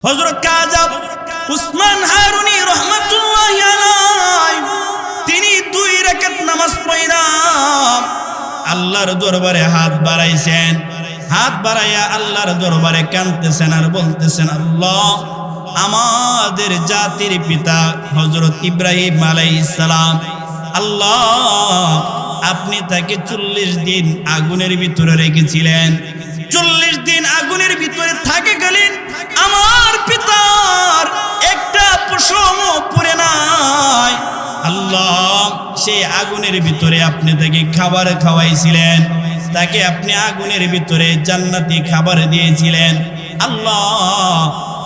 হযরত কাজী উসমান হারুনী রাহমাতুল্লাহি আলাইহি তিনি 2 রাকাত নামাজ পড়া আল্লাহর দরবারে হাত বাড়াইছেন। হাত বাড়াইয়া আল্লাহর দরবারে কাঁদতেছেন আর বলতেছেন, আল্লাহ, আমাদের জাতির পিতা হযরত ইব্রাহিম আলাইহিস সালাম, আল্লাহ আপনি তাকে 40 দিন আগুনের ভিতরে রেখেছিলেন। 40 দিন আগুনের ভিতরে থাকে গেলেন, আমার পিতার একটা পশমও পড়ে নাই। আল্লাহ, সেই আগুনের ভিতরে আপনি তাকে খাবার খাওয়াইছিলেন, তাকে আপনি আগুনের ভিতরে জান্নাতি খাবার দিয়েছিলেন। আল্লাহ,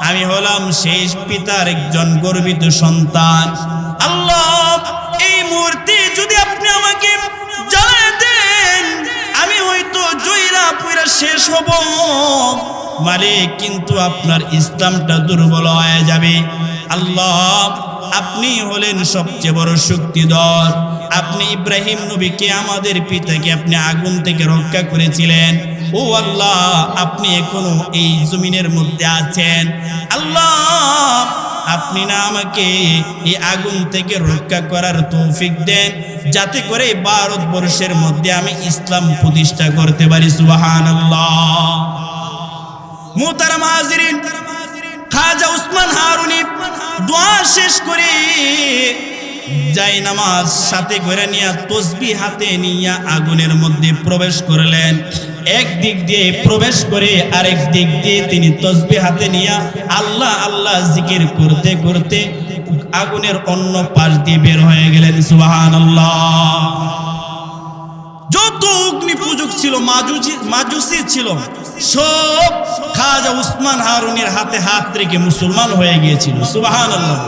আমি হলাম সেই পিতার একজন গর্বিত সন্তান। আল্লাহ, এই মুহূর্তে যদি আপনি আমাকে জ্বালায় দেন, আমি হয়তো জয়রা পুরা শেষ হব মালিক, কিন্তু আপনার ইসলামটা দুর্বল হয়ে যাবে। আল্লাহ, আপনি হলেন সবচেয়ে বড় শক্তিধর। আপনি ইব্রাহিম নবীকে, আমাদের পিতাকে আপনি আগুন থেকে রক্ষা করেছিলেন। ও আল্লাহ, আপনি এখনো এই জমিনের মধ্যে আছেন। আল্লাহ, আপনি না আমাকে এই আগুন থেকে রক্ষা করার তৌফিক দেন, যাতে করে ভারতবর্ষের মধ্যে আমি ইসলাম প্রতিষ্ঠা করতে পারি। সুবহানাল্লাহ। মুহতারাম হাজিরিন, খাজা উসমান হারুনী দোয়া শেষ করে যাই নামাজ সাথে করে নিয়ে তসবিহ হাতে নিয়ে আগুনের মধ্যে প্রবেশ করলেন। এক দিক দিয়ে প্রবেশ করে আরেক দিক দিয়ে তিনি তসবিহ হাতে নিয়ে আল্লাহ আল্লাহ জিকির করতে করতে আগুনের অন্য পাশ দিয়ে বের হয়ে গেলেন। সুবহানাল্লাহ। যত অগ্নি পূজক ছিল, মাজুসি ছিল, সব খাজা উসমান হারুনীর হাতে হাত রেখে মুসলমান হয়ে গিয়েছিল। সুবহানাল্লাহ।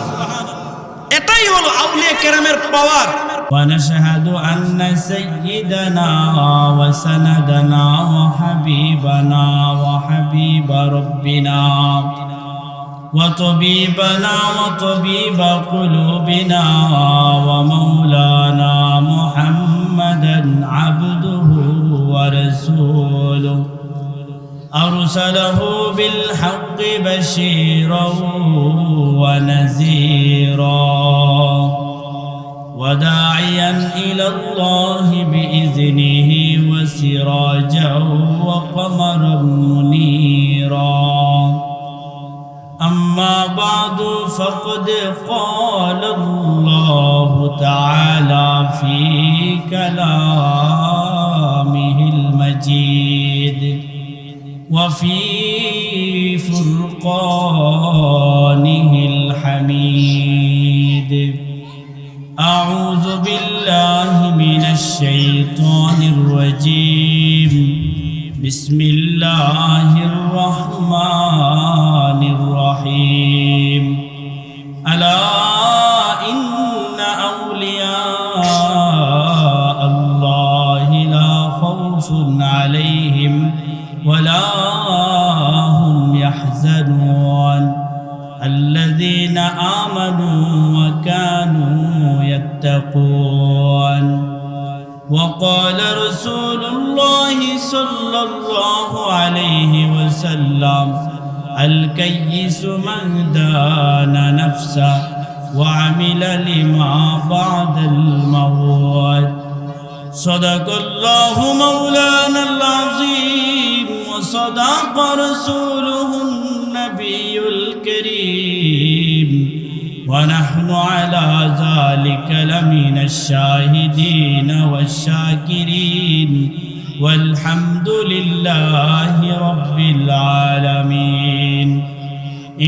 এটাই হলো আউলিয়া কেরামের পাওয়ার। ونشهد أن سيدنا وسندنا وحبيبنا وحبيب ربنا وطبيبنا وطبيب قلوبنا ومولانا محمدا عبده ورسوله أرسله بالحق بشيرا ونذيرا وداعيا إلى الله بإذنه وسراجا وقمرا منيرا أما بعد فقد قال الله تعالى في كلامه المجيد وفي فرقانه الحميد أعوذ بالله من الشيطان الرجيم بسم الله الرحمن الرحيم ألا إن أولياء الله لا خوف عليهم ولا هم يحزنون الذين آمنوا وكانوا يتقون وقال رسول الله صلى الله عليه وسلم الكيس من دان نفسه وعمل لما بعد الموت صدق الله مولانا العظيم وصدق رسوله النبي الكريم ونحن على ذلك لمن الشاهدين والشاكرين والحمد لله رب العالمين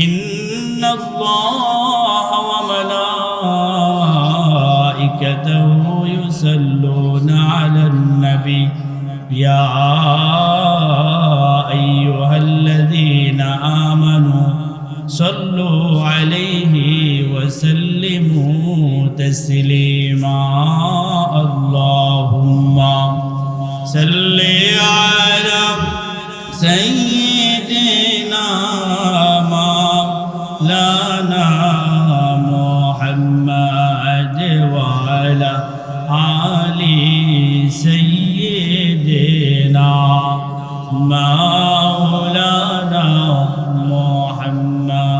إن الله وملائكته يصلون على النبي يا أيها الذين آمنوا صلوا عليه وسلموا تسليما اللهم صل على سيدنا مولانا محمد وعلى آل سيدنا مولانا محمد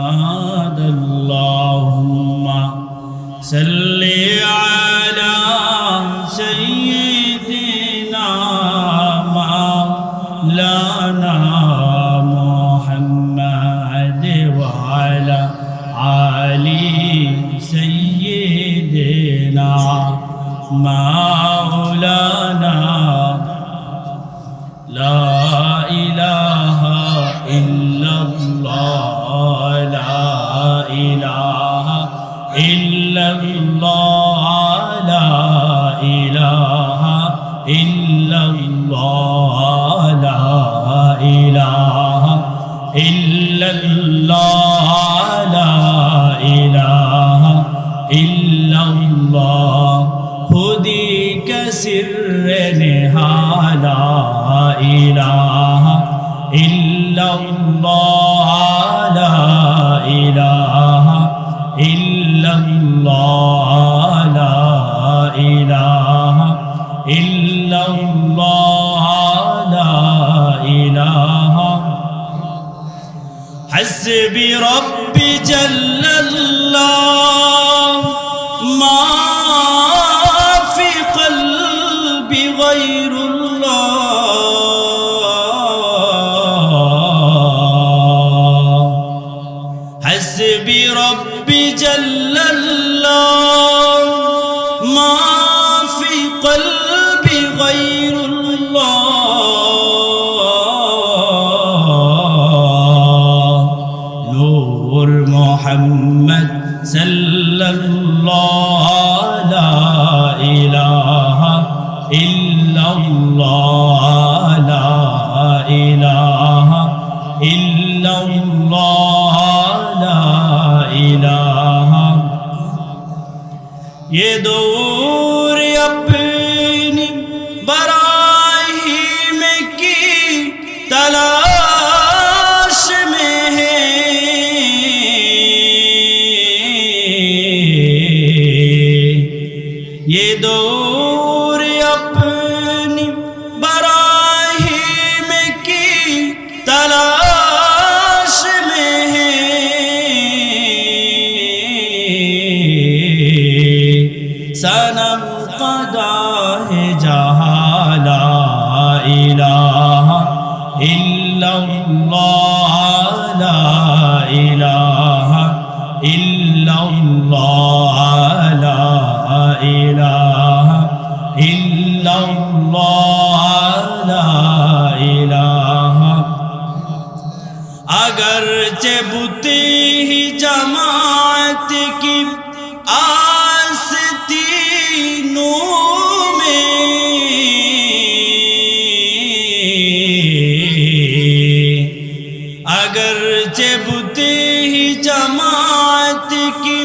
وعلى آل سيدنا مولانا لا إله إلا الله لا إله إلا الله لا إله إلا الله لا إله إلا الله لا إله إلا الله خودی کا سر نہا لا إله إلا الله لا إله إلا الله لا إله إلا الله لا إله حسبي ربي جل الله ما في قلبي غير الله حسبي ربي جل الله ما في قلبي غير الله نور محمد صلى الله لا إله إلا الله لا إله إلا الله لا إله ये दूर अपनी बराहीम की तलाश में है ये दूर अपनी बराहीम की तलाश में है सनम कदा है जहाँ ला इलाह इल्लल्लाह ला इलाह इल्लल्लाह ला इलाह इल्लल्लाह ला इलाह अगरचे बुते ही जमात की अगरचे बुते ही जमात की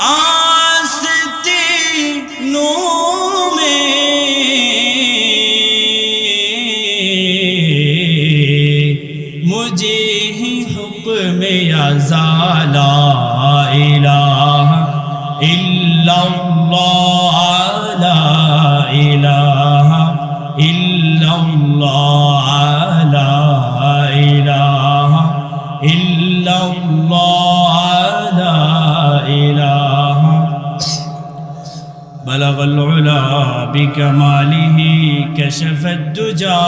आस्तीनों में मुझे ही हुक्म अज़ा ला इलाह इल्लल्लाह ला इलाह इल्लल्लाह ला इलाह इल्लल्लाह ला इलाह बलग العلا بكماله كشف الدجى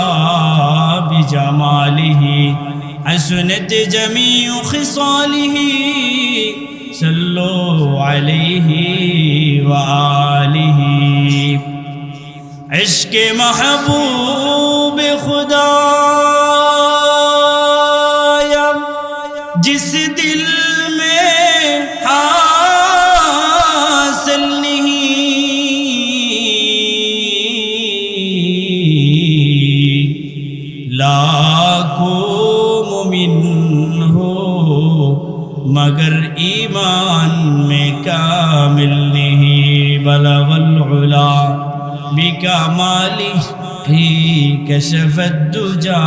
بجماله حسنت جميع خصاله صلوا عليه وآله عشق محبوب खुदा जिस दिल में हासिल नहीं लाखों मुमिन हो मगर ईमान में कामिल नहीं बलगल उला बिकमालिही कशफत दुजा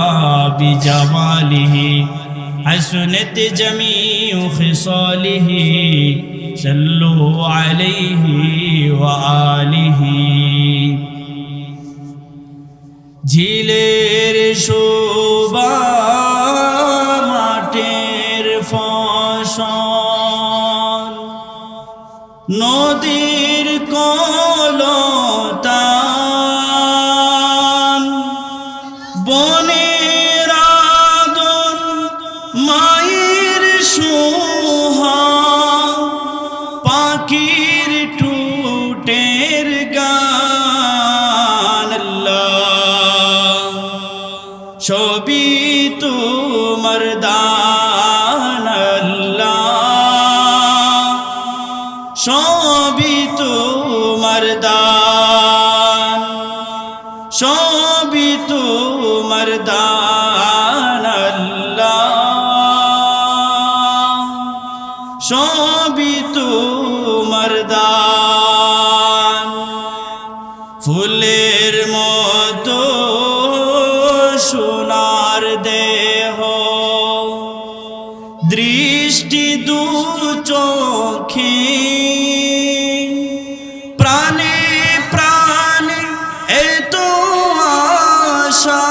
बिजमालिही हसनत जमीउ खिसालिही सल्लु अलैहि व आलिहि झीलेर शोभा माटेर फसन নদীর কলতান বনের আদর মায়ের সবই তোমার দান। ফুলের মতো সোনার দেহ, দৃষ্টি দু চোখে, প্রাণে প্রাণে এত আশা,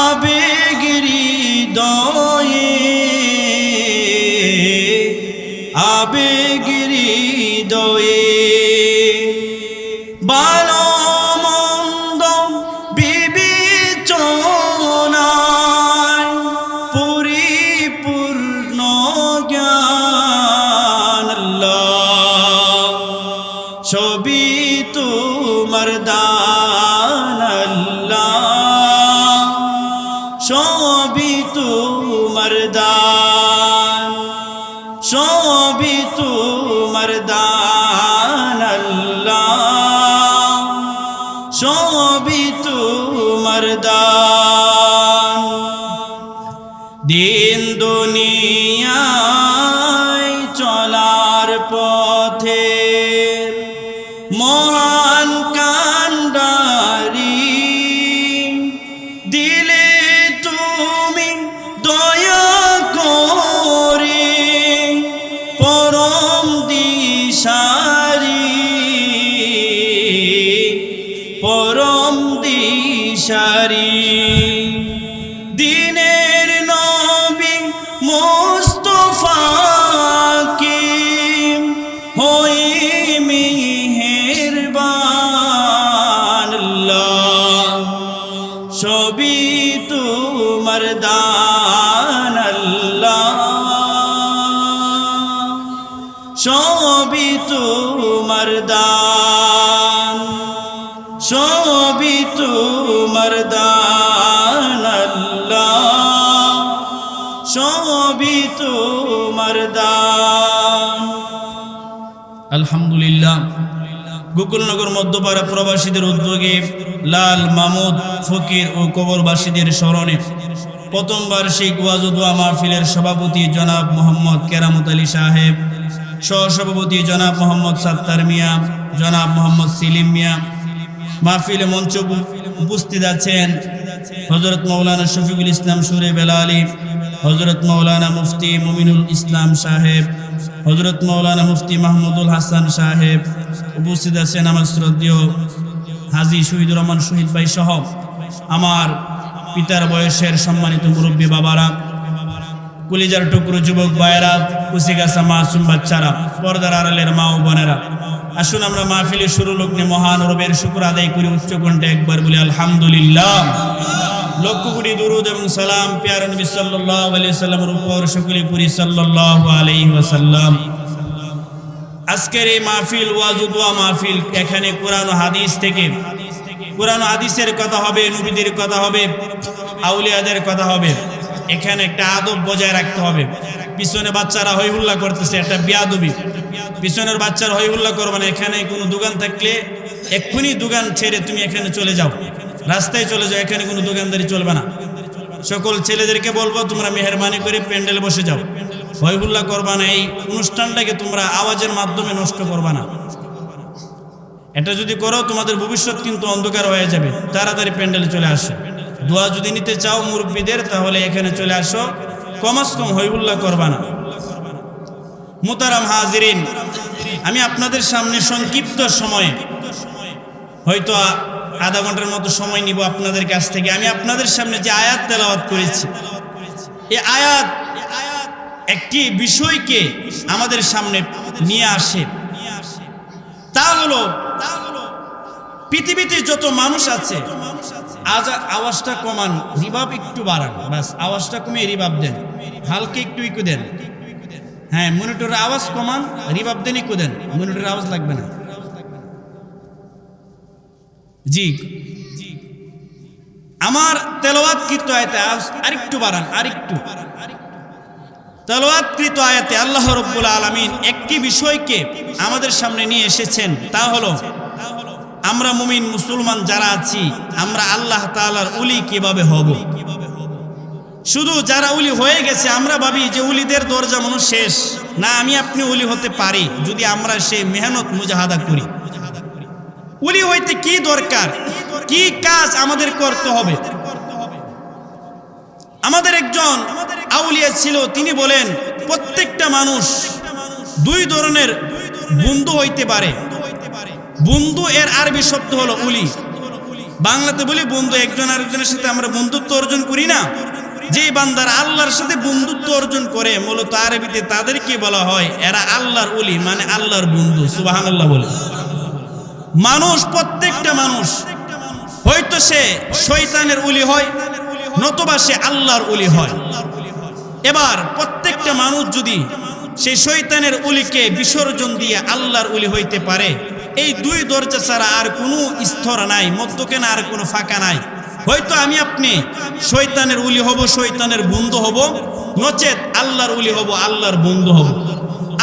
আবেগ হৃদয়ে, আবেগ হৃদয়ে, ভালো মন্দ বিবেচনায় পরিপূর্ণ জ্ঞান। আল্লাহ সবই তোমার দান, আল্লাহ সবই তোমার দান, সবই তোমার দান। আল্লাহ সবই তোমার দান। দিন দুনিয়ায় চলার পথে মহান কান্ডারি, দিলে তুমি দয়া করে পরম দিশারি, পরম দিশারি। দিনের নবী মুস্তাফাকে হয়ে মেহেরবান। আল্লাহ সবই তোমার দান, আল্লাহ সবই তোমার দান, সবই তোমার দান। আল্লাহ সবই তোমার দান। আলহামদুলিল্লাহ, গোকুলনগর মধ্যপাড়া প্রবাসীদের উদ্যোগে লাল মাহমুদ ফকির ও কবরবাসীদের স্মরণে প্রথম বার্ষিক ওয়াজ ও দোয়া মাহফিলের সভাপতি জনাব মোহাম্মদ কেরামত আলী সাহেব, সহসভাপতি জনাব মোহাম্মদ সাত্তার মিয়া, জনাব মোহাম্মদ সিলিম মিয়া। মাহফিলে মঞ্চ উপস্থিত আছেন হযরত মাওলানা শফিকুল ইসলাম সুরে বেলালী, হযরত মাওলানা মুফতি মুমিনুল ইসলাম সাহেব, হযরত মাওলানা মুফতি মাহমুদুল হাসান সাহেব। উপস্থিত আছেন আমার শ্রদ্ধেয় হাজী শহীদুর রহমান শহীদ ভাই সহ আমার পিতার বয়সের সম্মানিত মুরব্বী বাবারা, কলিজার টুকরো যুবক ভাইয়েরা, কুচিগাছা মাসুম বাচ্চারা, পর্দার আড়ালের মা ও বোনেরা, আসুন আমরা মাহফিলের শুরু লগ্নে মহান রবের শুকর আদায় করি উচ্চ কণ্ঠে একবার বলি আলহামদুলিল্লাহ। লক্ষ কোটি দুরূদ এবং সালাম প্যারা নবী সাল্লাল্লাহু আলাইহি ওয়াসাল্লামের উপর সকলে পড়ি সাল্লাল্লাহু আলাইহি ওয়াসাল্লাম। আজকের এই মাহফিল ওয়াজ ও দোয়া মাহফিল, এখানে কোরআন ও হাদিস থেকে, কোরআন ও হাদিসের কথা হবে, নবীদের কথা হবে, আউলিয়াদের কথা হবে। এখানে একটা আদব বজায় রাখতে হবে। পিছনে বাচ্চারা হইহুল্লাহ করতেছে, একটা বেয়াদবি। পিছনের বাচ্চারা হইহুল্লাহ করবে না। এখানে কোনো দোকান থাকলে এক্ষুনি দোকান ছেড়ে তুমি এখানে চলে যাও, রাস্তায় চলে যাও, এখানে কোনো দোকানদারি চলবে না। সকল ছেলেদেরকে বলবো তোমরা মেহরবানি করে প্যান্ডেলে বসে যাও, হইহুল্লাহ করবা না। এই অনুষ্ঠানটাকে তোমরা আওয়াজের মাধ্যমে নষ্ট করবা না। এটা যদি করো তোমাদের ভবিষ্যৎ কিন্তু অন্ধকার হয়ে যাবে। তাড়াতাড়ি প্যান্ডেলে চলে আসো। দোয়া যদি নিতে চাও মুরব্বীদের, তাহলে এখানে চলে আসো, কমাস কম হইহুল্লাহ করবা না। মুহতারাম হাজিরিন, আমি আপনাদের সামনে সংক্ষিপ্ত সময়ে, হয়তো আধা ঘন্টার মতো সময় নিব আপনাদের কাছ থেকে। আমি আপনাদের সামনে যে আয়াত তেলাওয়াত করেছি, এই আয়াত একটি বিষয়কে আমাদের সামনে নিয়ে আসে। তা হলো পৃথিবীতে যত মানুষ আছে, আজ আওয়াজটা কমান, রিভাব একটু বাড়ান, বাস আওয়াজটা কমিয়ে রিভাব দেন, হালকা একটু ইকু দেন। হ্যাঁ, মনিটরের আওয়াজ কমান, রিভাব দেন, ইকু দেন, মনিটরের আওয়াজ লাগবে না। জি, আমার তেলাওয়াতকৃত আয়াতে আরেকটু বাড়ান, আরেকটু। তেলাওয়াতকৃত আয়াতে আল্লাহ রাব্বুল আলামিন একটি বিষয়কে আমাদের সামনে নিয়ে এসেছেন। তা হলো আমরা মুমিন মুসলমান যারা আছি, আমরা আল্লাহ তাআলার ওলি কিভাবে হব। শুধু যারা উলি হয়ে গেছে আমরা ভাবি যে উলিদের দরজা মনে শেষ না, আমি আপনি উলি হতে পারি যদি আমরা সেই মেহনত মুজাহাদা করি। উলি হইতে কি দরকার, কি কাজ আমাদের করতে হবে? আমাদের একজন আউলিয়া ছিল, তিনি বলেন প্রত্যেকটা মানুষ দুই ধরনের বন্ধু হইতে পারে। বন্ধু এর আরবি শব্দ হলো উলি। বাংলাতে বলি বন্ধু, একজন আরেকজনের সাথে আমরা বন্ধুত্ব অর্জন করি না। যে বান্দারা আল্লাহর সাথে বন্ধুত্ব অর্জন করে মূলত আরবিতে তাদেরকে বলা হয় এরা আল্লাহর উলি, মানে আল্লাহর বন্ধু। সুবহানাল্লাহ বলে। মানুষ, প্রত্যেকটা মানুষ হয়তো সে শয়তানের উলি হয়, নতুবা সে আল্লাহর উলি হয়। এবার প্রত্যেকটা মানুষ যদি সেই শয়তানের উলিকে বিসর্জন দিয়ে আল্লাহর উলি হইতে পারে, এই দুই দরজা ছাড়া আর কোনো স্তর নাই, মধ্যখানে আর কোনো ফাঁকা নাই। হয়তো আমি আপনি শয়তানের উলি হব, শয়তানের বন্ধু হব, নচেত আল্লাহর উলি হব, আল্লাহর বন্ধু হব।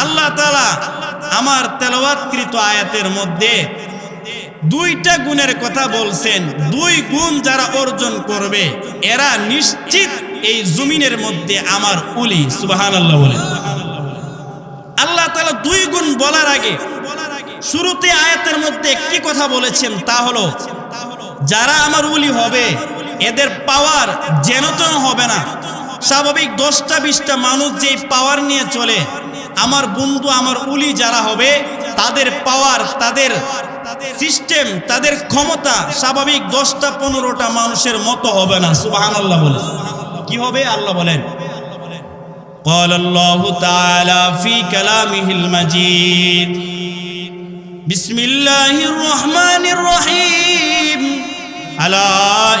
আল্লাহ তাআলা আমার তেলাওয়াতকৃত আয়াতের মধ্যে দুইটা গুণের কথা বলছেন। দুই গুণ যারা অর্জন করবে এরা নিশ্চিত এই জমিনের মধ্যে আমার উলি। সুবহানাল্লাহ বলে। আল্লাহ তাআলা দুই গুণ বলার আগে শুরুতে আয়াতের মধ্যে একটি কথা বলেছেন, তা হলো যারা আমার উলি হবে এদের পাওয়ার যেন তেন হবে না। স্বাভাবিক 10টা 20টা মানুষ যেই পাওয়ার নিয়ে চলে, আমার বন্ধু আমার উলি যারা হবে তাদের পাওয়ার, তাদের সিস্টেম, তাদের ক্ষমতা স্বাভাবিক 10টা 15টা মানুষের মতো হবে না। সুবহানাল্লাহ বলে। কি হবে? আল্লাহ বলেন قال الله تعالى في كلامه المجيد بسم الله الرحمن الرحيم ألا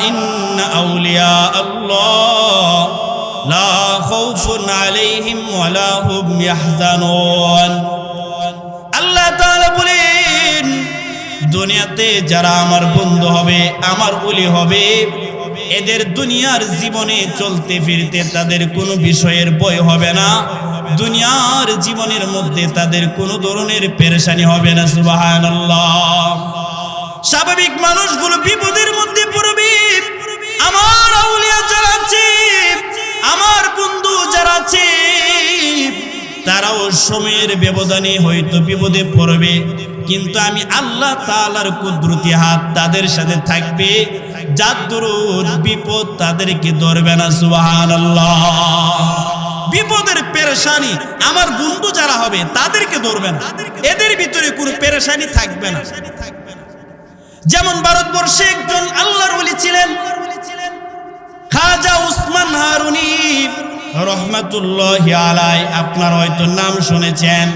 إن أولياء الله لا خوف عليهم ولا هم يحزنون। আল্লাহ তাআলা বলেন দুনিয়াতে যারা আমার বন্ধু হবে, আমার ওলি হবে, এদের দুনিয়ার জীবনে চলতে ফিরতে তাদের কোনো বিষয়ের ভয় হবে না, দুনিয়ার জীবনের মধ্যে তাদের কোনো ধরনের পেরেশানি হবে না। সুবহানাল্লাহ। স্বাভাবিক মানুষগুলো বিপদের মধ্যে পড়বে, আমার আউলিয়া যারা আছে, আমার বন্ধু যারা আছে, তারাও সময়ের ব্যবধানে হয়তো বিপদে পড়বে, কিন্তু আমি আল্লাহ তাআলার কুদরতি হাত তাদের সাথে থাকবে, যার দরুন বিপদ তাদেরকে ধরবে না। সুবহানাল্লাহ। বিপদের পেরেশানি আমার বন্ধু যারা হবে তাদেরকে ধরবে না, এদের ভিতরে কোনো পেরেশানি থাকবে না। যেমন ভারতবর্ষে একজন আল্লাহর ওলি ছিলেন, খাজা উসমান হারুনি রহমাতুল্লাহি আলাইহি। আপনারা হয়তো নাম শুনেছেন।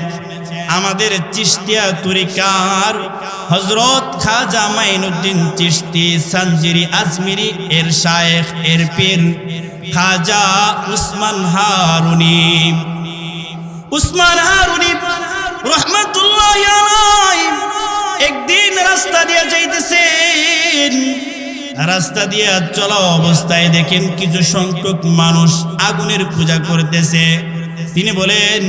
আমাদের চিশতিয়া তরিকার হযরত খাজা মাইনুদ্দিন চিশতি সানজিরি আজমিরি এর শায়েখ, এর পীর খাজা উসমান হারুনি। উসমান হারুনি রহমাতুল্লাহি আলাইহি একদিন রাস্তা দিয়ে যাইতেছেন, রাস্তা দিয়ে চলা অবস্থায় দেখেন কিছু সংখ্যক মানুষ আগুনের পূজা করতেছে। তিনি বলেন,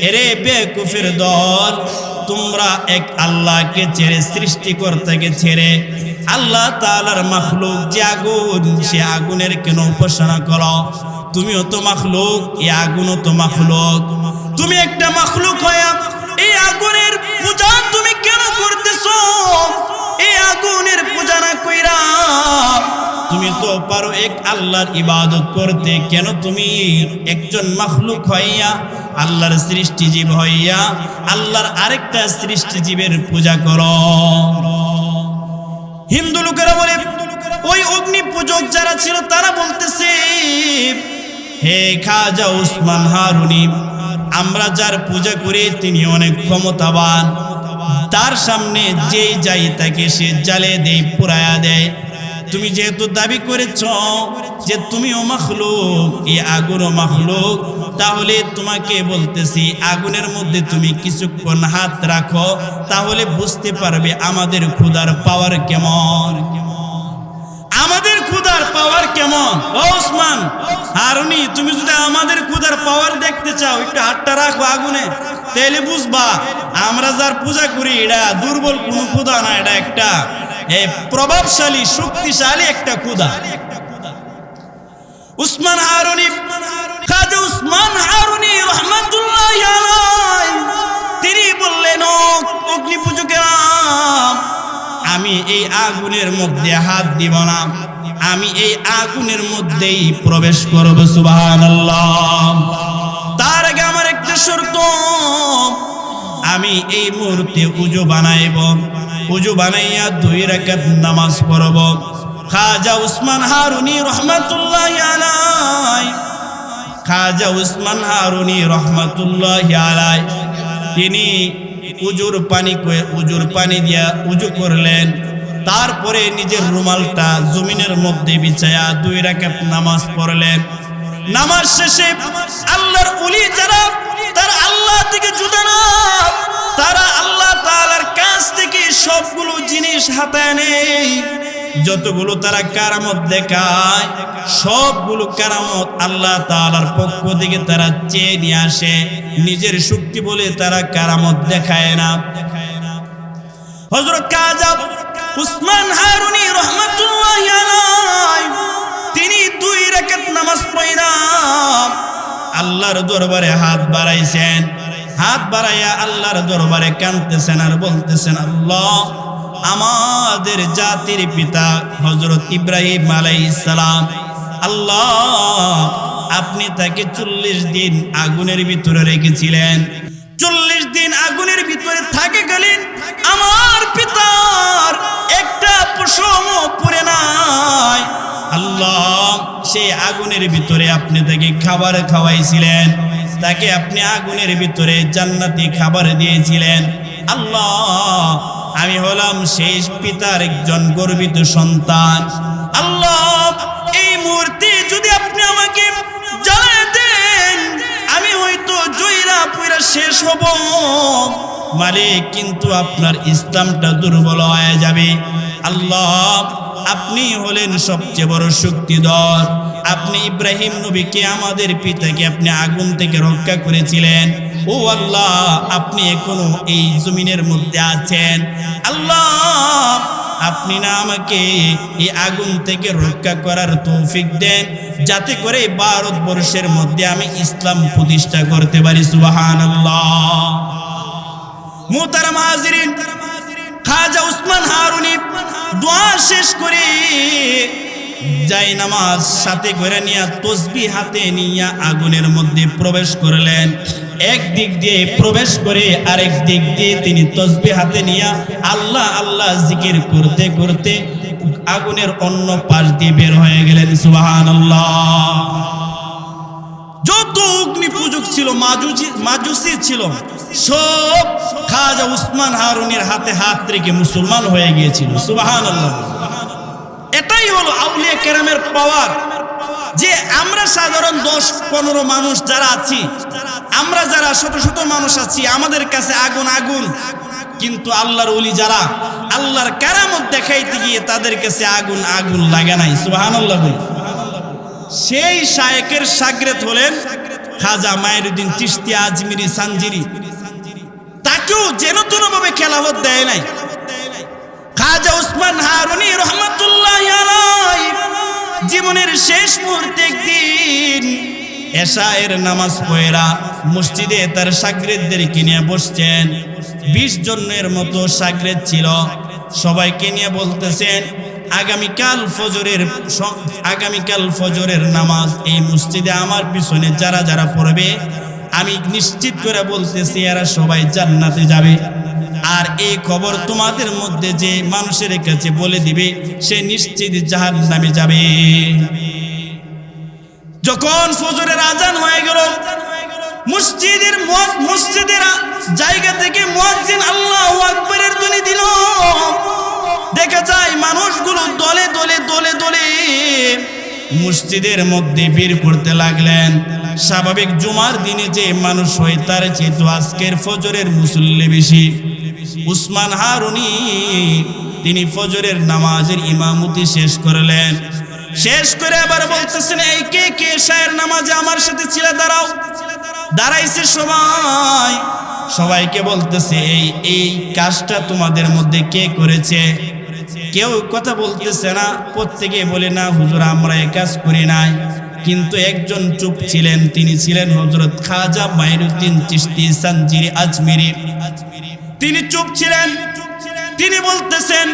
এরে বেকুফের দল, তোমরা এক আল্লাহকে ছেড়ে, সৃষ্টিকর্তাকে ছেড়ে আল্লাহ তাআলার মাখলুক যে আগুন, সে আগুনের কেন উপাসনা করো? তুমিও তো মাখলুক, এই আগুনও তো মাখলুক। তুমি একটা মাখলুক হয়ে এই আগুনের পূজা তুমি কেন করতেছো? এই আগুনের পূজা না কইরা তুমি তো পারো এক আল্লাহর ইবাদত করতে, কেন তুমি একজন মাখলুক হইয়া, আল্লাহর সৃষ্টিজীব হইয়া আল্লাহর আরেকটা সৃষ্টিজীবের পূজা করো? হিন্দু লোকেরা বলে, ওই অগ্নি পূজক যারা ছিল তারা বলতেছে, হে খাজা উসমান হারুনি, আমরা যার পূজা করি তিনি অনেক ক্ষমতাবান, তার সামনে যেই যাই তাকে সে জ্বালে দেয়, পুরায়া দেয়। তুমি যেহেতু দাবি করেছ যে তুমিও মাখলুক, এই আগুনও মাখলুক, তাহলে তোমাকে বলতেছি আগুনের মধ্যে তুমি কিছুক্ষণ হাত রাখো, তাহলে বুঝতে পারবে আমাদের ক্ষুধার পাওয়ার কেমন, আমাদের ক্ষুধার পাওয়ার কেমন। ও উসমান হারুনি, তুমি যদি আমাদের ক্ষুধার পাওয়ার দেখতে চাও, একটু হাতটা রাখো আগুনে, তাহলে বুঝবা আমরা যার পূজা করি এটা দুর্বল কোনো ক্ষুধা না, এটা একটা প্রভাবশালী শক্তিশালী একটা ক্ষুধা। উসমান হারুনি, খাজা উসমান হারুনি রহমাতুল্লাহি আলাইহি তিনি বললেন, অগ্নি পূজকেরা, আমি এই আগুনের মধ্যে হাত দিব না, আমি এই আগুনের মধ্যেই প্রবেশ করব। সুবহানাল্লাহ। তার আগে আমার একটা শর্ত, আমি এই মুহূর্তে উযু বানাইব, উযু বানাইয়া 2 রাকাত নামাজ পড়ব। খাজা উসমান হারুনি রহমাতুল্লাহি আলাইহি, খাজা উসমান হারুনি রহমাতুল্লাহি আলাইহি তিনি উজুর পানি দিয়া উযু করলেন। তারপরে নিজের রুমালটা জমিনের মধ্যে বিছায়া 2 রাকাত নামাজ পড়লেন। নামাজ শেষে আল্লাহর ওলি যারা তার আল্লাহ থেকে জুদা না, তারা আল্লাহ তাআলার কাছ থেকে সবগুলো জিনিস হাতে নেয়। যতগুলো তারা কারামত দেখায়, সবগুলো কারামত আল্লাহ তাআলার পক্ষ থেকে তারা চেয়ে নিয়ে আসে। নিজের শক্তি বলে তারা কারামত দেখায় না। হযরত খাজা উসমান হারুনি রহমাতুল্লাহি আলাইহি তিনি 2 রাকাত নামাজ পড়া আল্লাহর দরবারে হাত বাড়াইছেন। হাত বাড়াইয়া আল্লাহর দরবারে কাঁদতেছেন আর বলতেছেন, আল্লাহ, আমাদের জাতির পিতা হযরত ইব্রাহিম আলাইহিস সালাম, আল্লাহ আপনি তাকে 40 দিন আগুনের ভিতরে রেখেছিলেন। 40 দিন আগুনের ভিতরে থাকে গেলেন, আমার পিতার একটা পশমও পুড়ে নাই। আল্লাহ, সেই আগুনের ভিতরে আপনি তাকে খাবার খাওয়াইছিলেন, তাকে আপনি আগুনের ভিতরে জান্নাতি খাবার দিয়েছিলেন। আল্লাহ, আমি হলাম সেই পিতার একজন গর্বিত সন্তান। আল্লাহ, এই মুহূর্তে যদি আপনি আমাকে জ্বালায় দেন, আমি হয়তো জয়রা পুরা শেষ হব মালিক, কিন্তু আপনার ইসলামটা দুর্বল হয়ে যাবে। আল্লাহ, আপনি হলেন সবচেয়ে বড় শক্তিধর। আপনি ইব্রাহিম নবীকে, আমাদের পিতাকে আপনি আগুন থেকে রক্ষা করেছিলেন। ও আল্লাহ, আপনি এখনো এই জমিনের মধ্যে আছেন। আল্লাহ, আপনি না আমাকে এই আগুন থেকে রক্ষা করার তৌফিক দেন, যাতে করে ভারতবর্ষের মধ্যে আমি ইসলাম প্রতিষ্ঠা করতে পারি। সুবহানাল্লাহ। মুহতারাম হাজিরিন, খাজা উসমান হারুনি দোয়া শেষ করে যাই নামাজ সাথে করে নিয়ে তসবিহ হাতে নিয়ে আগুনের মধ্যে প্রবেশ করলেন। এক দিক দিয়ে প্রবেশ করে আরেক দিক দিয়ে তিনি তসবিহ হাতে নিয়ে আল্লাহ আল্লাহ জিকির করতে করতে আগুনের অন্য পাশ দিয়ে বের হয়ে গেলেন। সুবহানাল্লাহ। যত অগ্নি পূজক ছিল, মাজুসি ছিল, সব খাজা উসমান হারুনির হাতে হাত রেখে মুসলমান হয়ে গিয়েছিল। সুবহানাল্লাহ। এটাই হলো আউলিয়া কেরামের পাওয়ার, যে আমরা সাধারণ 10-15 মানুষ যারা আছি, আমরা যারা শত শত মানুষ আছি, আমাদের কাছে আগুন আগুন, কিন্তু আল্লাহর ওলি যারা আল্লাহর কারামত দেখাইতে গিয়ে তাদের কাছে আগুন আগুন লাগে নাই। সুবহানাল্লাহ। সেই শায়েখের শাগরেদ হলেন খাজা মাইনুদ্দিন চিশতি আজমিরি সানজিরি। তাকেও যেন তেনভাবে খেলাফত দেয় নাই। খাজা উসমান হারুনি রহমাতুল্লাহি আলাইহি জীবনের শেষ মুহূর্তে একদিন এশায়ের নামাজ পড়া মসজিদে তার শাগরেদদেরকে নিয়ে বসছেন। 20 জনের মতো শাগরেদ ছিল। সবাইকে নিয়ে বলতেছেন, আগামীকাল ফজরের নামাজ এই মসজিদে আমার পিছনে যারা যারা পড়বে, আমি নিশ্চিত করে বলতেছি এরা সবাই জান্নাতে যাবে। আর এই খবর তোমাদের মধ্যে যে মানুষের কাছে বলে দিবে, সে নিশ্চিত জাহান্নামে যাবে। যখন ফজরের আজান হয়ে গেল, মসজিদের জায়গা থেকে মুয়াজ্জিন আল্লাহু আকবারের ধ্বনি দিল। দেখা যায় মানুষগুলো দলে দলে দলে দলে মসজিদের মধ্যে ভিড় করতে লাগলেন। স্বাভাবিক জুমার দিনে যে মানুষ হয় তার চেয়ে তো আজকের ফজরের মুসল্লি বেশি। উসমান হারুনি তিনি ফজরের নামাজের ইমামতি শেষ করলেন। শেষ করে আবার বলতেছেন, এই কে কে এশায়ের নামাজে আমার সাথে ছিল, দাঁড়াও। দাঁড়াইছে সবাই। সবাইকে বলতেছে, এই কাজটা তোমাদের মধ্যে কে করেছে? কেউ কথা বলতেছে না। প্রত্যেকে বলে, না হুজুর, আমরা এই কাজ করি নাই। কিন্তু একজন চুপ ছিলেন, তিনি ছিলেন হযরত খাজা মাইনুদ্দিন চিশতি সানজিরি আজমিরি। তিনি চুপ ছিলেন। তিনি বলতেছেন,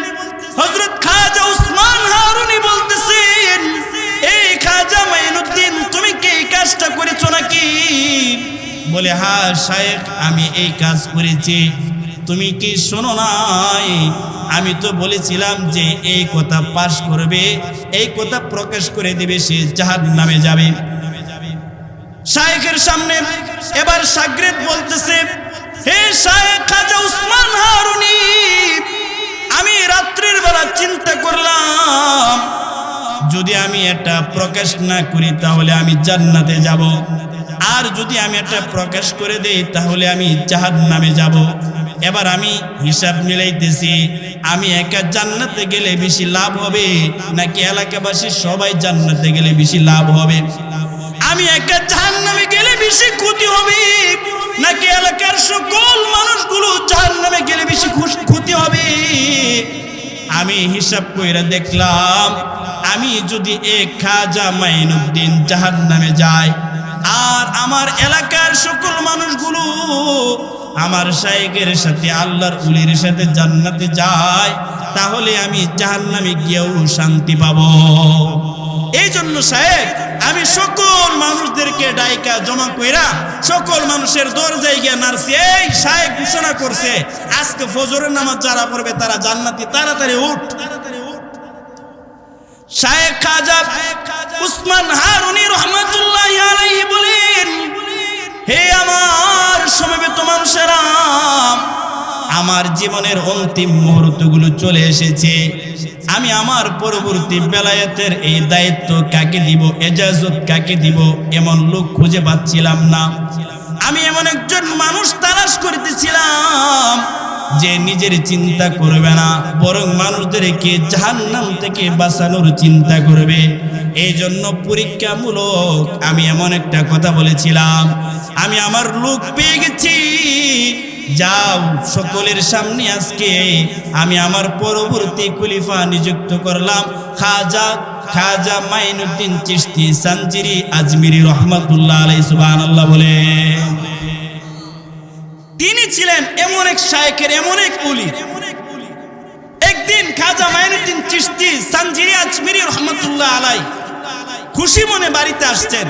হযরত খাজা উসমান হারুনি বলতেছেন, এই খাজা মাইনুদ্দিন তুমি কি এই কাজটা করেছো নাকি? বলে, হ্যাঁ শায়েখ, আমি এই কাজ করেছি। তুমি কি শোনো নাই? আমি তো বলেছিলাম যে এই কথা পাশ করবে, এই কথা প্রকাশ করে দিবে, সে জাহান্নামে যাবে। শায়েখের সামনে এবার শাগরেদ বলতেছে, হে শায়েখ খাজা উসমান হারুনি, আমি রাত্রির বেলা চিন্তা করলাম যদি আমি এটা প্রকাশ না করি তাহলে আমি জান্নাতে যাব, আর যদি আমি এটা প্রকাশ করে দেই তাহলে আমি জাহান্নামে যাব। এবার আমি হিসাব মিলাইতেছি, আমি একা জান্নাতে গেলে বেশি লাভ হবে নাকি এলাকাবাসী সবাই জান্নাতে গেলে বেশি লাভ হবে? আমি একা জাহান্নামে গেলে বেশি ক্ষতি হবে নাকি এলাকার সকল মানুষগুলো জাহান্নামে গেলে বেশি ক্ষতি হবে? আমি হিসাব কইরা দেখলাম, আমি যদি এক খাজা মাইনুদ্দিন জাহান্নামে যায় আর আমার এলাকার সকল মানুষগুলো আমার শায়েখের সাথে আল্লাহর ওলির সাথে জান্নাতে যায়, তাহলে আমি জাহান্নামে গিয়েও শান্তি পাবো। এই জন্য শায়েখ আমি সকল মানুষদেরকে ডাইকা জমা কইরা সকল মানুষের দরজায় গিয়ে নারছি, এই শায়েখ ঘোষণা করছে আজকে ফজরের নামাজ যারা পড়বে তারা জান্নাতি, তাড়াতাড়ি উঠ। শায়েখ খাজা উসমান হারুনি রহমাতুল্লাহি আলাইহি বলেন, হে আমার সমবেত মানুষেরা, আমার জীবনের অন্তিম মুহূর্তগুলো চলে এসেছে। আমি আমার পরবর্তী বেলায়েতের এই দায়িত্ব কাকে দিব, এজাজত কাকে দিব, এমন লোক খুঁজে পাচ্ছিলাম না। আমি এমন একজন মানুষ তালাশ করতেছিলাম যে নিজের চিন্তা করবে না, বরং মানুষদেরকে জাহান্নাম থেকে বাঁচানোর চিন্তা করবে। এই জন্য পরীক্ষামূলক আমি এমন একটা কথা বলেছিলাম, আমি আমার লোক পেয়ে গেছি, যাও সকলের সামনে আজকে আমি আমার পরবর্তী খলিফা নিযুক্ত করলাম খাজা মাইনুদ্দিন চিশতি সানজিরি আজমিরি রহমাতুল্লাহ আলাইহি। সুবহানাল্লাহ বলে। তিনি ছিলেন এমন এক শায়েখের এমন এক ওলি। একদিন খাজা মাইনুদ্দিন চিশতি সানজিরি আজমিরি রহমাতুল্লাহ আলাইহি খুশি মনে বাড়িতে আসছেন।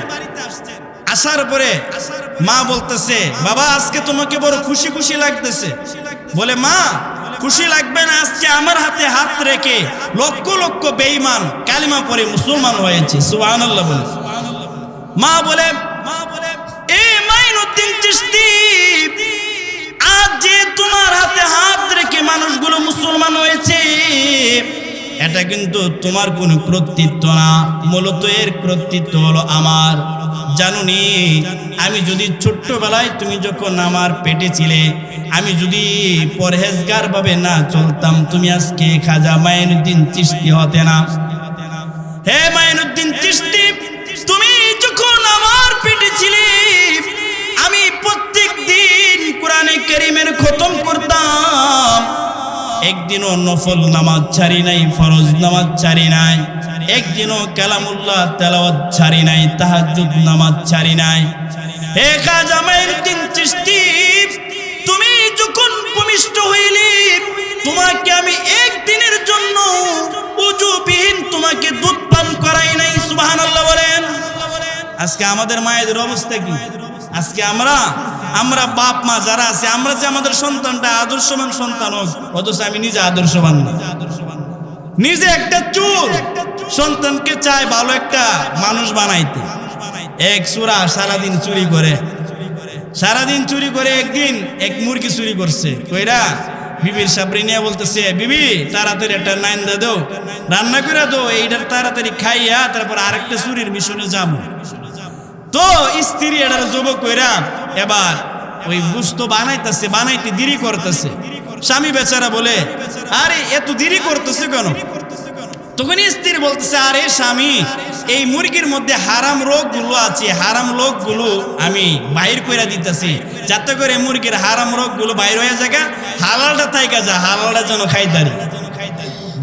আসার পরে মা বলতেছে, বাবা আজকে তোমাকে বড় খুশি খুশি লাগতেছে। বলে, মা খুশি লাগবে না, আজকে আমার হাতে হাত রেখে লক্ষ লক্ষ বেঈমান কালিমা পড়ে মুসলমান হয়েছে। সুবহানাল্লাহ বলে। মা বলে, এ মাইনুদ্দিন চিশতি, আজ যে তোমার হাতে হাত রেখে মানুষগুলো মুসলমান হয়েছে, এটা কিন্তু তোমার কোনো কর্তৃত্ব না, মূলত এর কর্তৃত্ব হলো আমার। জানুনি, আমি যদি ছোট্টবেলায় তুমি যখন আমার পেটে ছিলে, আমি যদি পরহেজগার ভাবে না চলতাম, তুমি আজকে খাজা মাইনুদ্দিন চিশতি হতে না। হে মাইনুদ্দিন চিশতি, তুমি যখন আমার পেটে ছিলে, আমি প্রত্যেক দিন কোরআনে কারীমের খতম করতাম। একদিনও নফল নামাজ ছাড়ি নাই, ফরজ নামাজ ছাড়ি নাই, একদিনও কালামুল্লাহ তেলাওয়াত ছাড়ি নাই, তাহাজ্জুদ নামাজ ছাড়ি নাই। হে খাজা মাইনুদ্দিন চিশতি, তুমি যখন ভূমিষ্ঠ হইলে, তোমাকে আমি একদিনের জন্য ওযুবিহীন তোমাকে দুধ পান করাই নাই। সুবহানাল্লাহ বলেন। আজকে আমাদের মায়েদের অবস্থা কি? আজকে আমরা বাপ মা যারা আছে, আমরা যে আমাদের সন্তানটা আদর্শবান সন্তান হোক, অথচ আমি নিজে আদর্শবান না। নিজে একটা চোর, সন্তানকে চায় ভালো একটা মানুষ বানাইতে। এক চোরা সারাদিন চুরি করে, একদিন এক মুরগি চুরি করছে। কইরা বিবির সাবরি নিয়ে বলতেছে, বিবি তাড়াতাড়ি একটা নাইন্দা দাও, রান্না করে দাও, এইটার তাড়াতাড়ি খাইয়া তারপর আরেকটা চুরির মিশনে যাবো। তো স্ত্রী এটার জব কইরা এবার ওই গুস্ত বানাইতে দেরি করতেছে। স্বামী বেচারা বলে, আরে এত দেরি করতেছে কেন? তখন স্ত্রী বলতেছে, আরে স্বামী, এই মুরগির মধ্যে হারাম রোগগুলো আছে, হারাম রোগগুলো আমি বাইর কইরা দিতেছি, যাতে করে মুরগির হারাম রোগগুলো বাইর হয়ে যায়, হালালটা থাইকা যা, হালালটা যেন খাইতারি।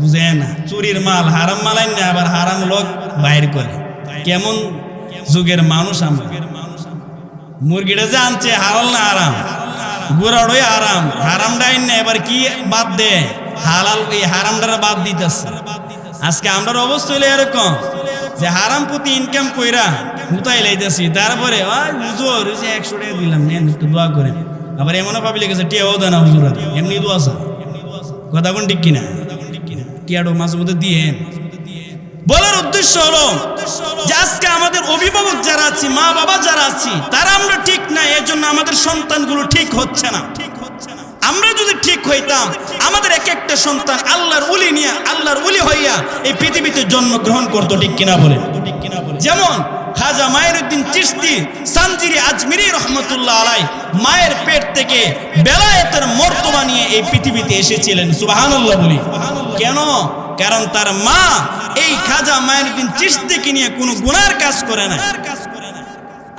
বুঝে না, চুরির মাল হারাম মালাই না, আবার হারাম লোক বাইর করে। যুগের মানুষ আমরা। মুরগিটা যে আনছে হালাল না হারাম, গুড়াড়োই হারাম, হারামটাই না এবার কি বাদ দে, হালাল এই হারামটারে বাদ দিতেছে। আজকে আমরার অবস্থা হইলে এরকম যে হারাম প্রতি ইনকাম কইরা হুতাই লাইতেছি, তারপরে হুজুর 100 টাকা দিলাম, নেন একটু দোয়া করেন। আবার এমনও ভাবি লেগেছে টিয়াও দেয় না হুজুর, এমনি দোয়া আছে। কথা কোন ঠিক কিনা? টিয়াটো মাঝে মধ্যে দিয়ে। বলার উদ্দেশ্য হলো যে আজকে আমাদের অভিভাবক যারা আছি, মা বাবা যারা আছি, তারা আমরা ঠিক না, এর জন্য আমাদের সন্তানগুলো ঠিক হচ্ছে না। আমরা যদি ঠিক হইতাম, আমাদের এক একটা সন্তান আল্লাহর ওলি নিয়ে, আল্লাহর ওলি হইয়া এই পৃথিবীতে জন্মগ্রহণ করতো। ঠিক কিনা বলে? যেমন খাজা মাইনুদ্দিন চিশতি সানজিরি আজমিরি রহমতুল্লাহ আলাই মায়ের পেট থেকে বেলায়েতের মর্তবা নিয়ে এই পৃথিবীতে এসেছিলেন। সুবহানাল্লাহ বলি। কেন? কারণ তার মা এই খাজা মাইনুদ্দিন চিশতিকে নিয়ে কোনো গুনার কাজ করে না।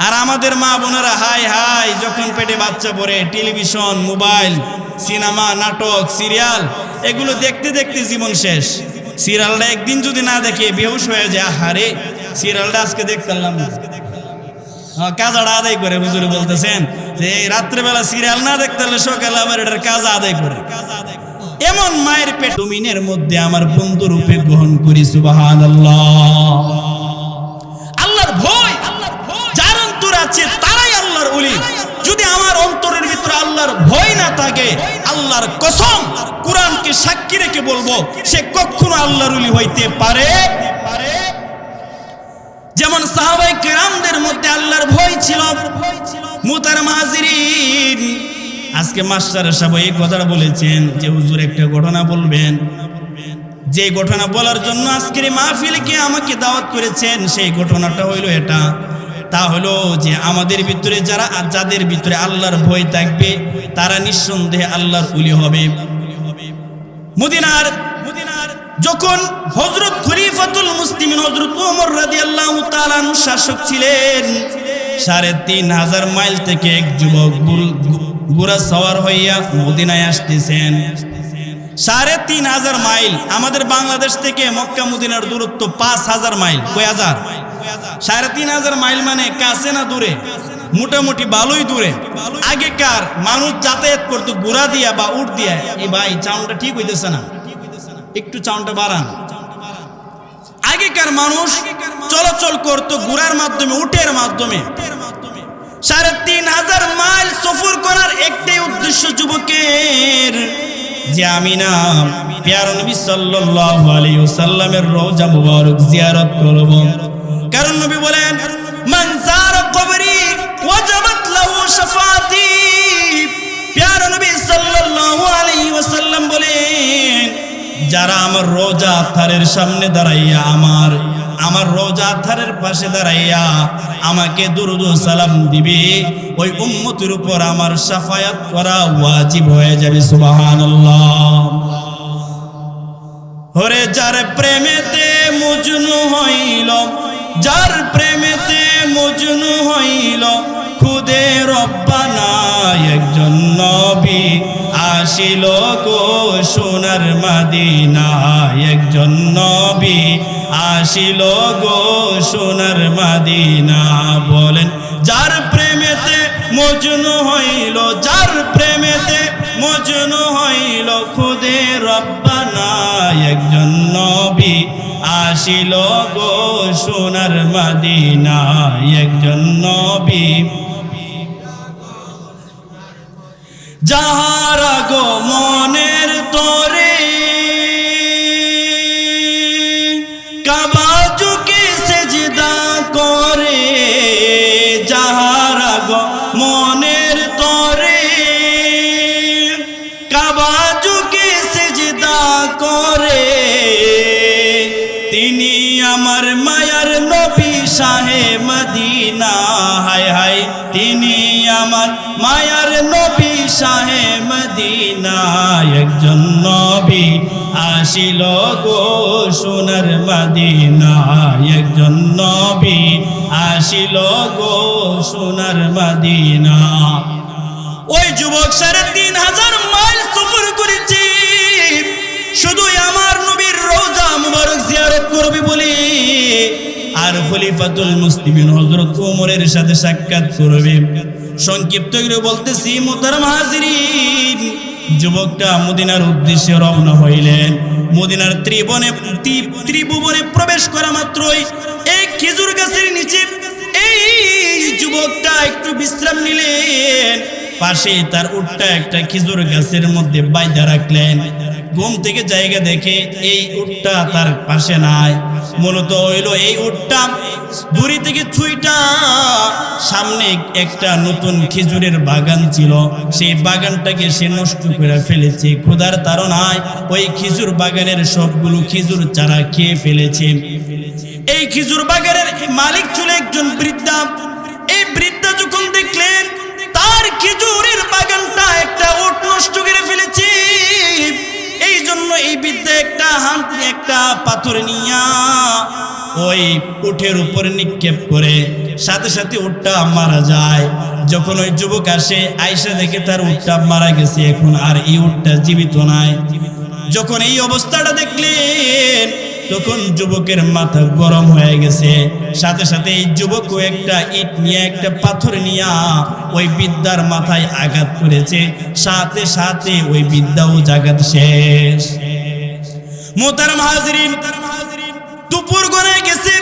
আর আমাদের মা বোনেরা হাই হাই যখন পেটে বাচ্চা পড়ে টেলিভিশন, মোবাইল, সিনেমা, নাটক, সিরিয়াল এগুলো দেখতে দেখতে জীবন শেষ। সিরিয়ালটা একদিন যদি না দেখে বেহুশ হয়ে যায়, আহারে সিরিয়ালটা আজকে দেখতে পারলাম না, কাজাটা আদায় করে। হুজুর বলতেছেন যে রাত্রেবেলা সিরিয়াল না দেখতে হলে সকালে আবার এটার কাজ আদায় করে। এমন মায়ের পেট জমিনের মধ্যে আমার বন্ধু রূপে গ্রহণ করি। সুবহানাল্লাহ। আল্লাহর ভয় যার অন্তরে আছে তারাই আল্লাহর ওলি। যদি আমার অন্তরের ভিতরে আল্লাহর ভয় না থাকে, আল্লাহর কসম কোরআনকে সাক্ষী রেখে বলবো, সে কখনো আল্লাহর ওলি হইতে পারে। যেমন সাহাবায়ে কেরামদের মধ্যে আল্লাহর ভয় ছিল। মুহতারাম হাজিরিন, আজকে মাস্টার সাহেব এই কথাটা বলেছেন যে হুজুর একটা ঘটনা বলবেন। যে ঘটনা বলার জন্য আজকের এই মাহফিলকে আমাকে দাওয়াত করেছেন, সেই ঘটনাটা হইল এটা। তা হলো যে আমাদের ভিতরে যাদের ভিতরে আল্লাহর ভয় থাকবে তারা নিঃসন্দেহে আল্লাহর ওলি হবে। মদিনার যখন হযরত খলিফাতুল মুসলিমিন হযরত ওমর রাদিয়াল্লাহু তাআলা আনহু শাসক ছিলেন, ৩৫০০ মাইল থেকে এক যুবক ঘোড়া সওয়ার হইয়া মদিনায় আসতেছেন। ৩৫০০ মাইল। আমাদের বাংলাদেশ থেকে মক্কা মদিনার দূরত্ব ৫০০০ মাইল। কয় হাজার? ৩৫০০ মাইল মানে কাছে না দূরে? মোটামুটি ভালোই দূরে। আগেকার মানুষ যাতায়াত করতো ঘোড়া দিয়া বা উট দিয়া। এই ভাই চাউনটা ঠিক হইতেছে না, একটু চাউনটা বাড়ান। আগেকার মানুষ চলাচল করতো ঘোড়ার মাধ্যমে, উটের মাধ্যমে। ৩৫০০ মাইল সফর করার একটাই উদ্দেশ্য যুবকের, যে আমি না প্যারা নবী সাল্লাল্লাহু আলাইহি ওয়াসাল্লামের রওজা মুবারক জিয়ারত করব। কারণ নবী বলেন, মান যারা কবরি ওয়াজাবাত লাহু শাফাআতি। প্যারা নবী সাল্লাল্লাহু আলাইহি ওয়াসাল্লাম বলেন, যারা আমার রওজা আতহারের সামনে দাঁড়াইয়া, আমার রওজা আতহারের পাশে দাঁড়াইয়া আমাকে দুরূদ ও সালাম দিবে, ওই উম্মতের উপর আমার শাফায়াত করা ওয়াজিব হয়ে যাবে। সুবহানাল্লাহ। ওরে যার প্রেমেতে মজনু হইল, যার প্রেমেতে মজনু হইল, খুদে রব্বানা একজন নবী আসিল গো সোনার মদিনা। একজন নবী আসিল গো সোনার মদিনা। বলেন, যার প্রেমেতে মজনু হইল, যার প্রেমেতে মজনু হইল, খুদে রব্বানা একজন নবী আসিল গো সোনার মদিনা। একজন নবী যাহারা গো মনের তরে কাবা ঝুঁকে সেজদা করে, যাহারা গো মনের তরে কাবা ঝুঁকে সেজদা করে, তিনি আমার মায়ার নবী শাহে মদিনা। হায় হায়, তিনি আমার মায়ার নবী শাহে মদিনা। একজন নবী আসিল গো সোনার মদিনা। একজন নবী আসিল গো সোনার মদিনা। ওই যুবক ৩৫০০ মাইল সফর করেছি শুধু আমার নবীর রওজা মুবারক জিয়ারত করবে বলি। আর খলিফাতুল মুসলিমিন হযরত ওমরের সাথে সাক্ষাৎ করবে। সংক্ষিপ্ত করে বলতেছি মুহতারাম হাজিরিন, যুবকটা মদিনার উদ্দেশ্যে রওনা হইলেন। মদিনার ত্রিভুবনে প্রবেশ করা মাত্রই এই খেজুর গাছের নিচে এই যুবকটা একটু বিশ্রাম নিলেন। পাশে তার উটটা একটা খেজুর গাছের মধ্যে বাইধা রাখলেন। ঘুম থেকে জায়গা দেখে এই উটটা তার পাশে নাই। মূলত হইল এই উটটা দূরে থেকে ছুঁইটা সামনে একটা নতুন খেজুরের বাগান ছিল, সেই বাগানটাকে সে নষ্ট করে ফেলেছে। ক্ষুধার তাড়নায় ওই খেজুর বাগানের সবগুলো খেজুর চারা খেয়ে ফেলেছে। এই খেজুর বাগানের মালিক ছিল একজন বৃদ্ধা। এই বৃদ্ধা যখন দেখলেন তার খেজুরের বাগানটা একটা উট নষ্ট করে ফেলেছে, এই জন্য এই বৃদ্ধা একটা পাথর নিয়া ওই উটের উপর নিক্ষেপ করে সাথে সাথে উটটা মারা যায়। যখন ওই যুবক আসে আয়েশা দেখে তার উটটা মারা গেছে, এখন আর এই উটটা জীবিত নাই। যখন এই অবস্থাটা দেখলেন তখন যুবকের মাথা গরম হয়ে গেছে। সাথে সাথে এই যুবকও একটা ইট নিয়ে একটা পাথর নিয়ে ওই বৃদ্ধার মাথায় আঘাত করেছে। সাথে সাথে ওই বৃদ্ধাও জাগাত শেষ। মুহতারাম হাজিরিন, দুপুর গড়ে গেছে।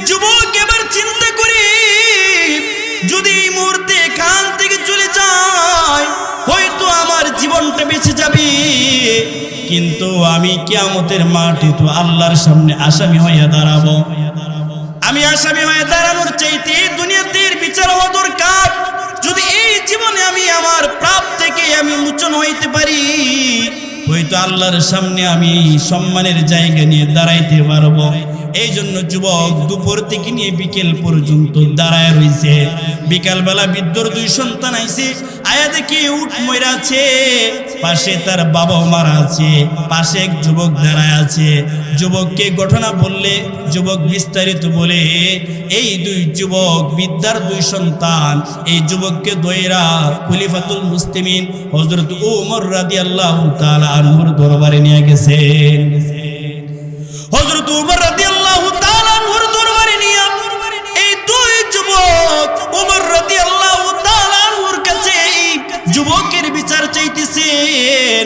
যুবক এবার চিন্তা করে যদি এই মুহূর্তে এখান থেকে চলে যায় হয়তো আমার জীবনটা বেঁচে যাবে, কিন্তু আমি কিয়ামতের মাঠে তো আল্লাহর সামনে আসামি হয়ে দাঁড়াবো। আমি আসামি হয়ে দাঁড়ানোর চাইতে দুনিয়াতে বিচার হওয়া দরকার। যদি এই জীবনে আমি আমার পাপ থেকে আমি মোচন হইতে পারি হয়তো আল্লাহর সামনে আমি সম্মানের জায়গা নিয়ে দাঁড়াইতে পারবো। এই জন্য যুবক দুপুর থেকে নিয়ে বিকেল পর্যন্ত দাঁড়ায় রয়েছে। বিকালবেলা বৃদ্ধর দুই সন্তান আইছে, আয়া দেখি উট মইরা আছে, পাশে তার বাবাও মারা আছে, পাশে এক যুবক দাঁড়ায় আছে। যুবককে ঘটনা বললে যুবক বিস্তারিত বলে এই দুই যুবক বৃদ্ধার দুই সন্তান এই যুবককে দইরা খলিফাতুল মুসলিমিন হযরত ওমর রাদিয়াল্লাহু তাআলা আনহুর দরবারে নিয়ে গেছে। হযরত ওমর রাদিয়াল্লাহু তাআলা আনহুর দরবারে নিয়ে এই দুই যুবক ওমর রাদিয়াল্লাহু তাআলা আনহুর কাছে এই যুবকের বিচার চাইতেছেন।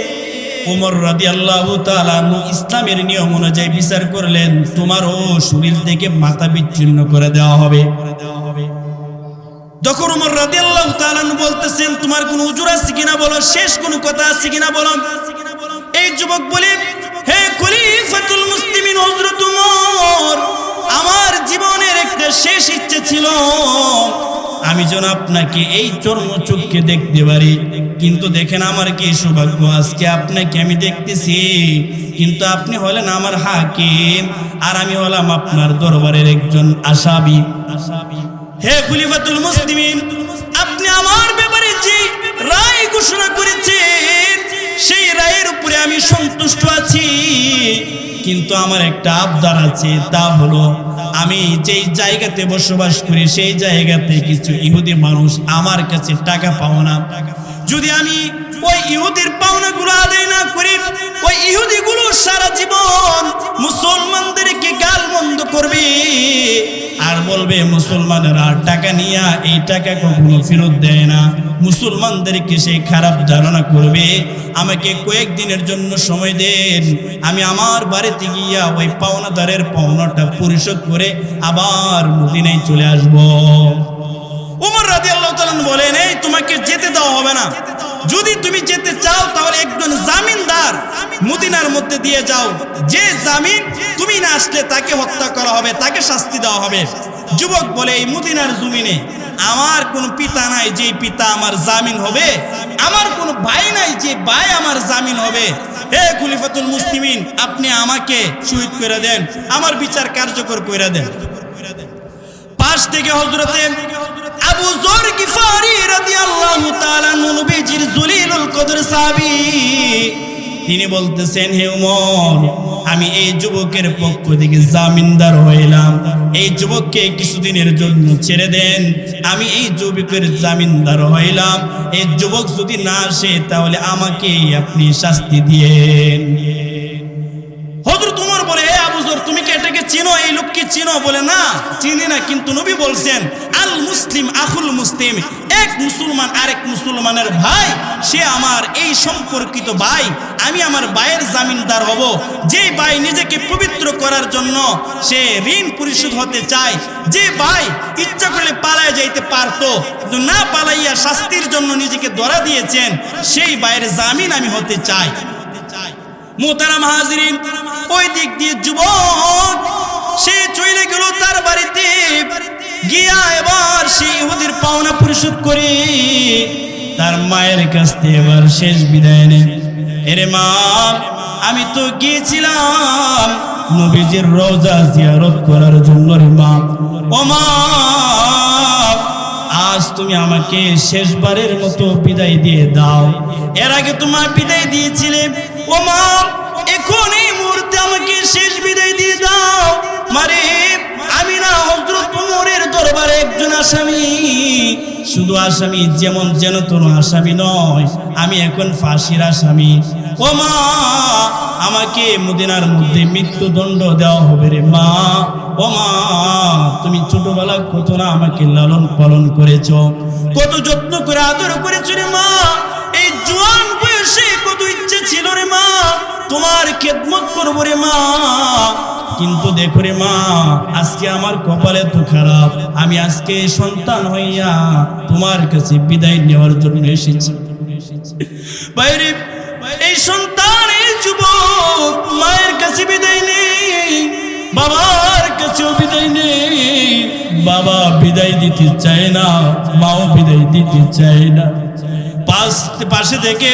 ওমর রাদিয়াল্লাহু তাআলা আনহু ইসলামের নিয়ম অনুযায়ী বিচার করলেন, তোমারও শরীর থেকে মাথা বিচ্ছিন্ন করে দেওয়া হবে। যখন ওমর রাদিয়াল্লাহু তাআলা আনহু বলতেছেন তোমার কোনো উজুর আছে কিনা বলো, শেষ কোনো কথা আছে কিনা বলো। এই যুবক বলে, হে খলিফাতুল মুসলিমিন হযরত ওমর, আমার জীবনের একটা শেষ ইচ্ছে ছিল আমি যেন আপনাকে এই চর্মচক্ষে দেখতে পারি, কিন্তু দেখেন আমার কি সৌভাগ্য, আজকে আপনাকে আমি দেখতেছি, কিন্তু আপনি হলেন আমার হাকিম আর আমি হলাম আপনার দরবারের একজন আসামি। হে খলিফাতুল মুসলিমিন, আপনি আমার ব্যাপারে যে রায় ঘোষণা করেছেন সেই রায়ের উপরে আমি সন্তুষ্ট আছি, কিন্তু আমার একটা আবদার আছে, তা হলো আমি যেই জায়গাতে বসবাস করি সেই জায়গাতে কিছু ইহুদি মানুষ আমার কাছে টাকা পাওনা, যদি আমি ওই ইহুদির পাওনাগুলো আদায় না করি ওই ইহুদিগুলো সারা জীবন মুসলমানদেরকে গালমন্দ করবে আর বলবে মুসলমানেরা টাকা নিয়ে এই টাকা কখনো ফেরত দেয় না, মুসলমানদেরকে সেই খারাপ ধারণা করবে। আমাকে কয়েকদিনের জন্য সময় দেন, আমি আমার বাড়িতে গিয়া ওই পাওনাদারের পাওনাটা পরিশোধ করে আবার মদিনায় চলে আসব। ওমর রাদিয়াল্লাহু তাআলা বলেন, এই তোমাকে যেতে দেওয়া হবে না, যদি তুমি যেতে চাও তাহলে একজন জামিনদার মদিনার মধ্যে দিয়ে যাও, যে জামিন তুমি না আসলে তাকে হত্যা করা হবে, তাকে শাস্তি দেওয়া হবে। যুবক বলে, এই মদিনার জমিনে আমার কোনো পিতা নাই যে পিতা আমার জামিন হবে, আমার কোনো ভাই নাই যে ভাই আমার জামিন হবে। হে খলিফাতুল মুসলিমিন, আপনি আমাকে শহীদ করে দেন, আমার বিচার কার্যকর করে দেন। পাশ থেকে হযরতে আবু যর গিফারি রাদিয়াল্লাহু তাআলা নবীজির জলিলুল কদর সাহাবী, তিনি বলতেছেন, হে ওমর, আমি এই যুবকের পক্ষ থেকে জামিনদার হইলাম, এই যুবককে কিছুদিনের জন্য ছেড়ে দেন, আমি এই যুবকের জামিনদার হইলাম, এই যুবক যদি না আসে তাহলে আমাকে আপনি শাস্তি দিয়েন। হযরত ওমর বলে, হে আবু যর, তুমি কি এটাকে চিনো, এই লোককে চিনো? বলে না, চিনি না, কিন্তু নবী বলছেন আল মুসলিম আখুল মুসলিম, এক মুসলমান আরেক মুসলমানের ভাই, সে আমার এই সম্পর্কিত ভাই, আমি আমার ভাইয়ের জামিনদার হব। যে ভাই নিজেকে পবিত্র করার জন্য সে ঋণ পরিশোধ হতে চায়, যে ভাই ইচ্ছা করলে পালায় যাইতে পারতো কিন্তু না পালাইয়া শাস্তির জন্য নিজেকে ধরা দিয়েছেন, সেই ভাইয়ের জামিন আমি হতে চাই। মুহতারাম হাজিরিন, ওই দিক দিয়ে যুবক সে চলে গেল তার বাড়িতে গিয়া, এবার সে ইহুদির পাওনা পরিশোধ করে তার মায়ের কাছ থেকে এবার শেষ বিদায় নেয়। এরে মা, আমি তো গিয়েছিলাম নবীজির রওজা জিয়ারত করার জন্য রে মা। ও মা, আজ তুমি আমাকে শেষবারের মতো বিদায় দিয়ে দাও। এর আগে তোমার বিদায় দিয়েছিলে, ও মা এখন এই মুহূর্তে আমাকে শেষ বিদায় দিয়ে দাও। মারে, আমি না হযরত ওমরের দরবারে একজন আসামি, শুধু আসামি, যেমন যেন তোর আসামি নয়, আমি এখন ফাঁসির আসামি। ও মা, আমাকে মদিনার মধ্যে মৃত্যুদণ্ড দেওয়া হবে রে মা। ও মা, তুমি ছোটবেলা কত না আমাকে লালন পালন করেছ, কত যত্ন করে আদর করেছ রে মা। এই জোয়ান বয়সে কত ইচ্ছে ছিল রে মা তোমার খেদমত করবো রে মা, কিন্তু দেখো রে মা, আজকে আমার কপালে তো খারাপ, আমি আজকে সন্তান হইয়া তোমার কাছে বিদায় নেওয়ার জন্য এসেছি। বাইরে এই সন্তান, এই যুবক মায়ের কাছে বিদায় নেই, বাবার কাছেও বিদায় নেই। বাবা বিদায় দিতে চায় না, মাও বিদায় দিতে চায় না। পাশে থেকে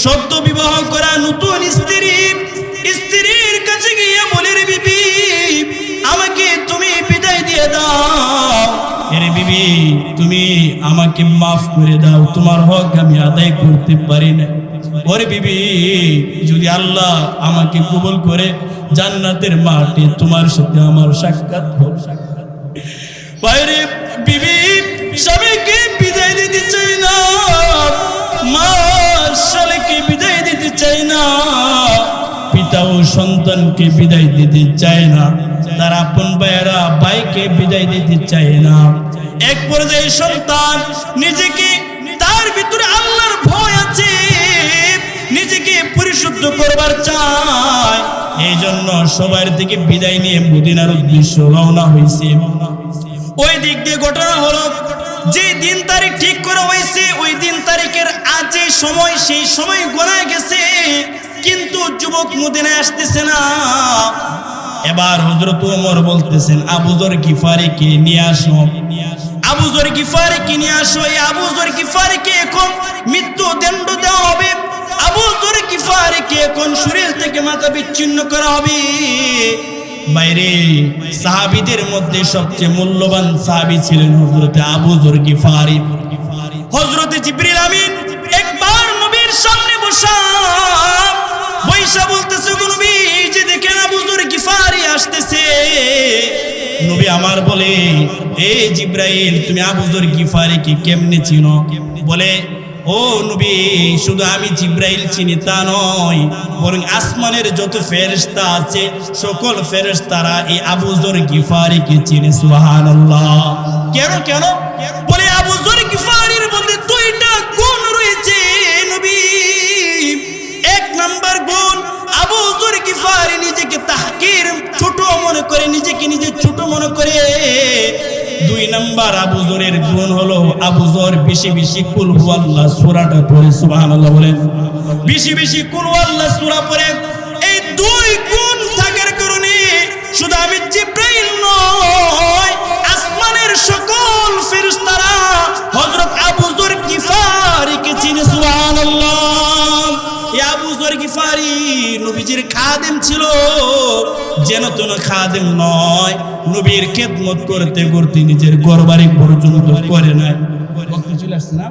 সদ্য বিবাহ করা নতুন স্ত্রীর কাছে গিয়ে বলে, রে বিবি, আমাকে তুমি বিদায় দিয়ে দাও। এরে বিবি, তুমি আমাকে মাফ করে দাও, তোমার হক আমি আদায় করতে পারি না। ওরে বিবি, যদি আল্লাহ আমাকে কবুল করে জান্নাতের মাঠে তোমার সাথে আমার সাক্ষাৎ হোক। বাইরে বিবি স্বামীকে বিদায় দিতে চাই না, মার শালীকে বিদায় দিতে চাই না, পিতা ও সন্তানকে বিদায় দিতে চায় না, তার আপন ভাইয়েরা ভাইকে বিদায় দিতে চায় না। এক পর্যায়ে সন্তান নিজেকে, তার ভিতরে আল্লাহর ভয় আছে, নিজেকে পরিশুদ্ধ করবার চায়, এই জন্য সবার থেকে বিদায় নিয়ে মদিনার উদ্দেশ্যে রওনা হয়েছে। ওই দিক দিয়ে ঘটনা হলো, যে দিন তারিখ ঠিক করা হয়েছে ওই দিন তারিখের আজ সময়, সেই সময় গোনায় গেছে, কিন্তু যুবক মদিনায় আসতেছে না। এবার হযরত ওমর বলতেছেন, আবু যর গিফারিকে নিয়ে আসো, আবু যর গিফারিকে নিয়ে আসো। এই আবু যর গিফারিকে এখন মৃত্যুদণ্ড দেওয়া হবে, আবু যর গিফারিকে এখন শরীর থেকে মাথা বিচ্ছিন্ন করা হবে। বাইরে সাহাবীদের মধ্যে সবচেয়ে মূল্যবান সাহাবী ছিলেন হযরত আবু যর গিফারি। হযরত জিবরিল আমিন একবার নবীর সামনে বসা বলতেছে, গো নবী, যে দেখেন আবু যর গিফারি আসতেছে। নবী আমার বলে, এ জিবরাইল, তুমি আবু যর গিফারিকে কেমনে চিনো? বলে, ও নবী, শুধু আমি জিবরাইল চিনি তা নয়, বরং আসমানের যত ফেরেশতা আছে সকল ফেরেশতারা এই আবু যর গিফারিকে চিনে। সুবহানাল্লাহ। কেন কেন? বলে, আবু যর গিফারির মধ্যে দুইটা গুণ রয়েছে নবী। এক নাম্বার গুণ, আবু যর গিফারি নিজেকে তাহকির, ছোট মনে করে, নিজেকে নিজে ছোট মনে করে। দুই নাম্বার আবু যরের গুণ হলো, আবু যর বেশি বেশি কুল হুয়াল্লাহ সূরাটা পড়ে। সুবহানাল্লাহ বলেন, বেশি বেশি কুল হুয়াল্লাহ সূরা পড়ে। এই দুই গুণ থাকার কারণে শুধু আমি জিবরাইল নয়, আসমানের সকল ফেরেশতারা হযরত আবু যর গিফারিকে চিনে। সুবহানাল্লাহ। এই আবু যর গিফারি নবীজির খাদেম ছিল, যেন তেন খাদেম নয়, নবীর খেদমত করতে করতে নিজের ঘরবাড়ি পর্যন্ত করে নাই। চলে আসছে না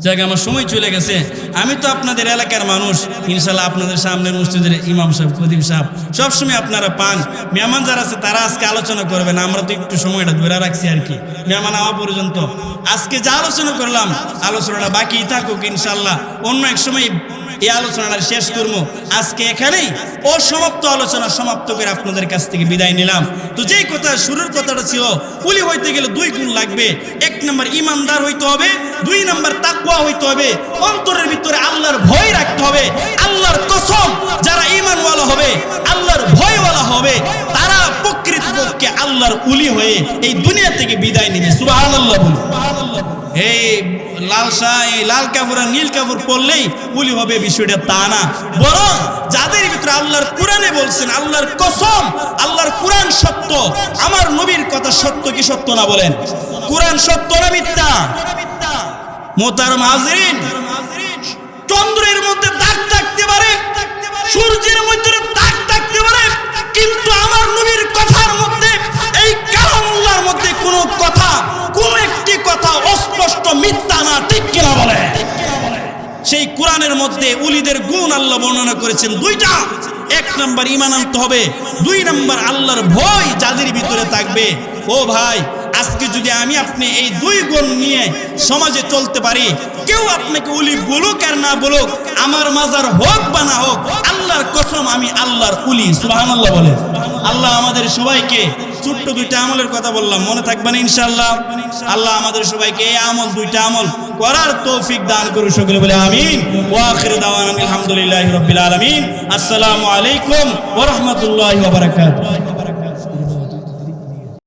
জায়গা, আমার সময় চলে গেছে। আমি তো আপনাদের এলাকার মানুষ, ইনশাল্লাহ আপনাদের সামনে মসজিদের ইমাম সাহেব, খতিব সাহেব সবসময় আপনারা পান। মেহমান যারা আছে তারা আজকে আলোচনা করবেন, আমরা তো একটু সময়টা ধরে রাখছি আর কি, মেহমান হওয়া পর্যন্ত। আজকে যা আলোচনা করলাম, আলোচনাটা বাকি থাকুক ইনশাল্লাহ, অন্য এক সময় এই আলোচনাটা শেষ করবো আজকে এখানেই অসমাপ্ত আলোচনা সমাপ্ত করে আপনাদের কাছ থেকে বিদায় নিলাম। তো যেই কথা শুরুর কথাটা ছিল, ওলি হইতে গেলে দুই গুণ লাগবে। এক নম্বর ইমানদার হইতে হবে, দুই নম্বর তাকওয়া হইতে হবে, অন্তরের ভিতরে আল্লাহর ভয় রাখতে হবে। আল্লাহর কসম, যারা ঈমানওয়ালা হবে, আল্লাহর ভয়ওয়ালা হবে, তারা প্রকৃতপক্ষে আল্লাহর ওলি হয়ে এই দুনিয়া থেকে বিদায় নেবে। সুবহানাল্লাহ। এই লাল কাপড় আর নীল কাপড় পরলেই ওলি হবে বিষয়টা তা না, বরং যাদের ভিতরে আল্লাহর কোরআনে বলছেন, আল্লাহর কসম, আল্লাহর কোরআন সত্য, আমার নবীর কথা সত্য কি সত্য না বলেন? কোরআন সত্য না মিথ্যা? মোহতারাম হাজিরিন, চন্দ্রের মধ্যে দাগ থাকতে পারে, সূর্যের মধ্যে দাগ থাকতে পারে, কিন্তু আমার নবীর কথার মধ্যে, এই কালামুল্লাহর মধ্যে কোনো কথা, কোন একটি কথা অস্পষ্ট মিথ্যা না, ঠিক কিনা বলে? সেই কোরআনের মধ্যে উলিদের গুণ আল্লাহ বর্ণনা করেছেন দুইটা। এক নাম্বার ঈমান আনতে হবে, দুই নাম্বার আল্লাহর ভয় যাদের ভিতরে থাকবে। ও ভাই, আজকে যদি আমি আপনি এই দুই গুণ নিয়ে সমাজে চলতে পারি, কেউ আপনাকে উলি বলুক আর না বলুক, আমার মাজার হোক বা না হোক, আল্লাহর কসম আমি আল্লাহর উলি। সুবহানাল্লাহ বলে। আল্লাহ আমাদের সবাইকে, ছোট্ট দুইটা আমলের কথা বললাম, মনে থাকবে না ইনশাআল্লাহ? আল্লাহ আমাদের সবাইকে এই আমল, দুইটা আমল করার তৌফিক দান করুন। সকলে বলে আমিন। ওয়া আখিরু দাওয়ানা আলহামদুলিল্লাহি রাব্বিল আলামিন। আসসালামু আলাইকুম ওয়া রাহমাতুল্লাহি ওয়া বারাকাতুহু।